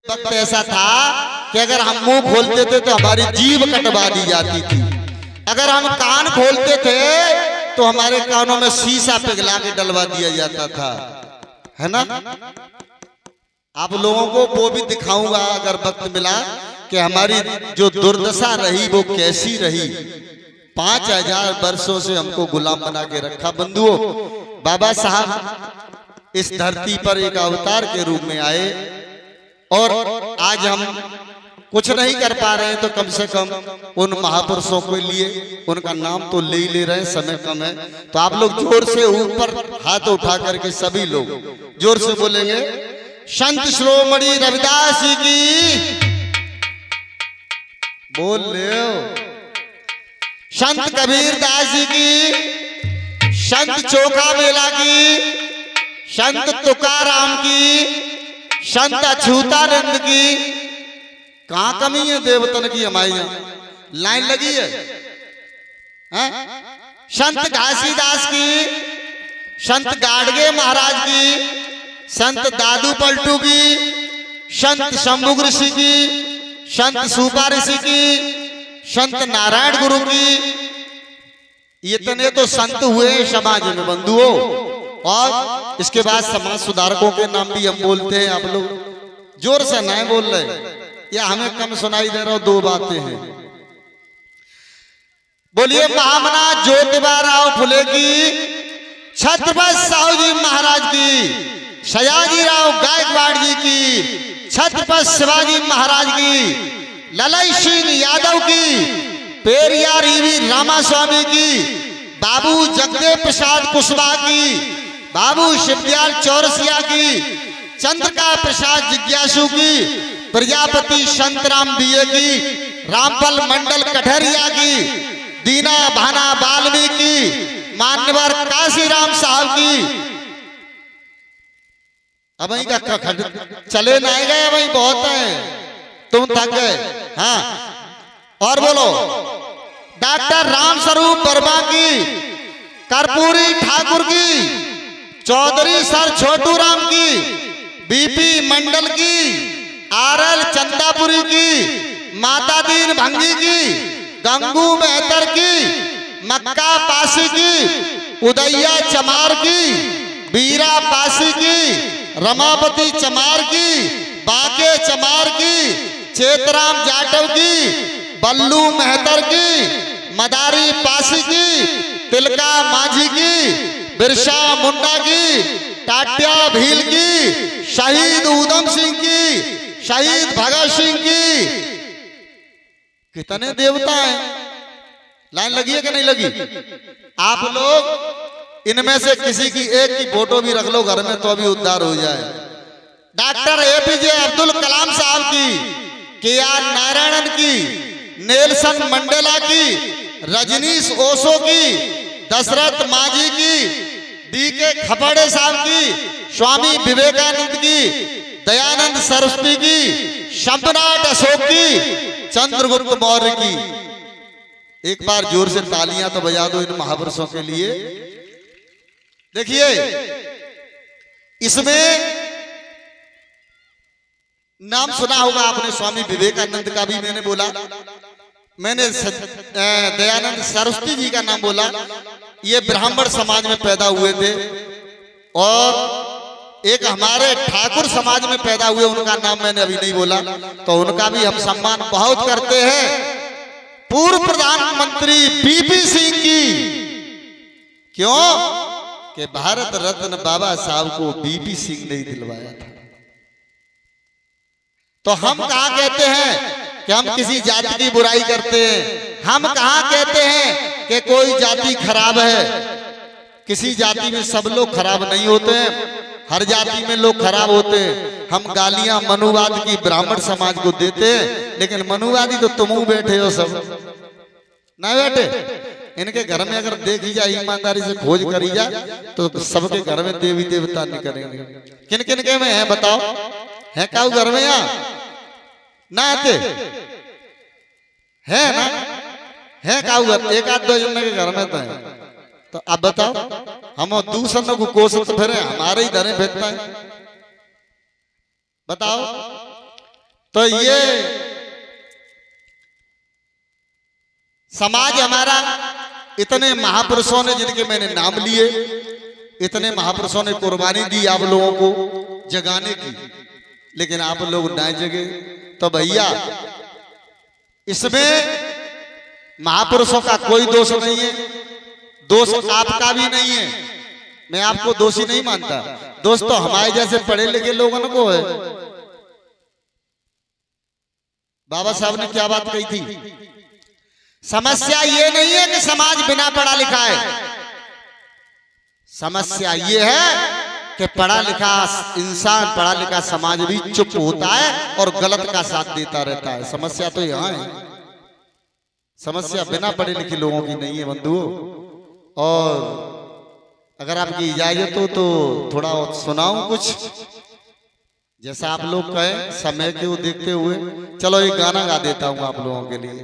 वक्त ऐसा था कि अगर हम मुंह खोलते थे तो हमारी जीभ कटवा दी जाती थी, अगर हम कान खोलते थे तो हमारे कानों में शीशा पिघला के डलवा दिया जाता था, है ना। आप लोगों को वो भी दिखाऊंगा अगर वक्त मिला कि हमारी जो दुर्दशा रही वो कैसी रही। 5000 वर्षों से हमको गुलाम बना के रखा। बंधुओं, बाबा साहब इस धरती पर एक अवतार के रूप में आए और आज हम कुछ नहीं कर पा रहे हैं तो कम से कम उन महापुरुषों के लिए उनका नाम तो ले ही ले रहे हैं, समय कम है तो आप लोग जोर से ऊपर हाथ उठा करके सभी लोग जोर से बोलेंगे, संत शिरोमणि रविदास जी की बोल ले, संत कबीर दास जी की, संत चोखा मेला की, संत तुकाराम की, संत अछूतानंद की। कहां कमी है देवतन की हमारे यहां लाइन लगी है, संत घासीदास की, संत गाडगे महाराज की, संत दादू पलटू की, संत शंभु ऋषि की, संत सूपा ऋषि की, संत नारायण गुरु की। इतने तो संत हुए समाज में बंधुओं, और इसके बाद समाज सुधारकों के नाम भी हम बोलते हैं। आप लोग जोर से नहीं बोल रहे या हमें कम सुनाई दे रहा हो? दो बातें हैं। बोलिए महामना ज्योतिबा राव फुले की, छत्रपति साहू जी महाराज की, सयाजी राव गायकवाड़ जी की, छत्रपति शिवाजी महाराज की, ललई सिंह यादव की, पेरियार ईवी रामास्वामी की, बाबू जगदेव प्रसाद कुशवाहा की, बाबू शिवदयाल चौरसिया की, चंद्रिका प्रसाद जिज्ञासु की, प्रजापति संतराम दिए की, रामपल मंडल कठरिया की, दीना भाना वाल्मीकि, मान्यवर काशीराम साहब की। अब वही का चले नहीं गए, वही बहुत है, तुम थक गए। हाँ, और बोलो, डॉक्टर राम स्वरूप वर्मा की, कर्पूरी ठाकुर की, चौधरी सर छोटू राम की, बीपी मंडल की, आरएल चंदापुरी की, माता दीन भंगी की, गंगू मेहतर की, मक्का पासी की, उदैया चमार की, बीरा पासी की, रमापति चमार की, बाके चमार की, चेतराम जाटव की, बल्लू मेहतर की, मदारी पासी की, तिलका माझी की, बिरसा मुंडा की, टाटिया भील की, शहीद उधम सिंह की, शहीद भगत सिंह की। कितने देवता हैं? लाइन लगी है कि नहीं लगी? आप लोग इनमें से किसी की एक की फोटो भी रख लो घर में तो भी उद्धार हो जाए। डॉक्टर एपीजे अब्दुल कलाम साहब की, केआर नारायणन की, नेल्सन मंडेला की, रजनीश ओशो की, दशरथ मांझी की, डीके खपड़े साहब की, स्वामी विवेकानंद की, दयानंद सरस्वती की, शंभनाथ अशोक की, चंद्रगुप्त मौर्य की। एक बार जोर से तालियां तो बजा दो इन महापुरुषों के लिए। देखिए, इसमें नाम सुना होगा आपने, स्वामी विवेकानंद का भी मैंने बोला, मैंने दयानंद सरस्वती जी का नाम बोला। ये ब्राह्मण समाज में पैदा हुए थे और एक हमारे ठाकुर समाज में पैदा हुए, उनका नाम मैंने अभी नहीं बोला, तो उनका भी हम सम्मान बहुत करते हैं। पूर्व प्रधानमंत्री बीपी सिंह की। क्यों? कि भारत रत्न बाबा साहब को बीपी सिंह ने दिलवाया था। तो हम कहां कहते हैं कि हम किसी जाति की बुराई करते हैं? हम कहां कहते हैं कि कोई जाति खराब है? किसी जाति में सब लोग खराब नहीं होते हैं, हर जाति में लोग खराब होते हैं। हम गालियां मनुवाद की ब्राह्मण समाज को देते हैं, लेकिन मनुवादी तो तुम बैठे हो, सब ना बैठे। इनके घर में अगर देखी जाए, ईमानदारी से खोज करी जाए तो सबके घर में देवी देवता निकलेंगे। किन किन के में है बताओ? है काऊ घर में या ना आते है? ना है काऊ घर? एक आध दो जन के घर में तो है। तो अब बताओ, हम दूसरों को कोशिश फिर हमारे ही धरे भेजता है। बताओ, तो ये समाज हमारा, इतने महापुरुषों ने जिनके मैंने नाम लिए, इतने महापुरुषों ने कुर्बानी दी आप लोगों को जगाने की, लेकिन आप लोग ना जगे। तो भैया इसमें महापुरुषों का कोई दोष नहीं है, दोष आपका भी नहीं है। मैं आपको दोषी नहीं मानता, दोष तो हमारे जैसे पढ़े लिखे लोगों को है। बाबा साहब ने क्या बात कही थी? समस्या ये नहीं है कि समाज बिना पढ़ा लिखा है, समस्या ये है कि पढ़ा लिखा इंसान, पढ़ा लिखा समाज भी चुप होता है और गलत का साथ देता रहता है। समस्या तो यहाँ है, समस्या बिना पढ़े लिखे लोगों की नहीं है बंधुओं। और अगर आपकी इजाजत हो तो थोड़ा सुनाऊं कुछ, जैसा आप लोग कहें समय को देखते हुए। चलो एक गाना गा देता हूं आप लोगों के लिए।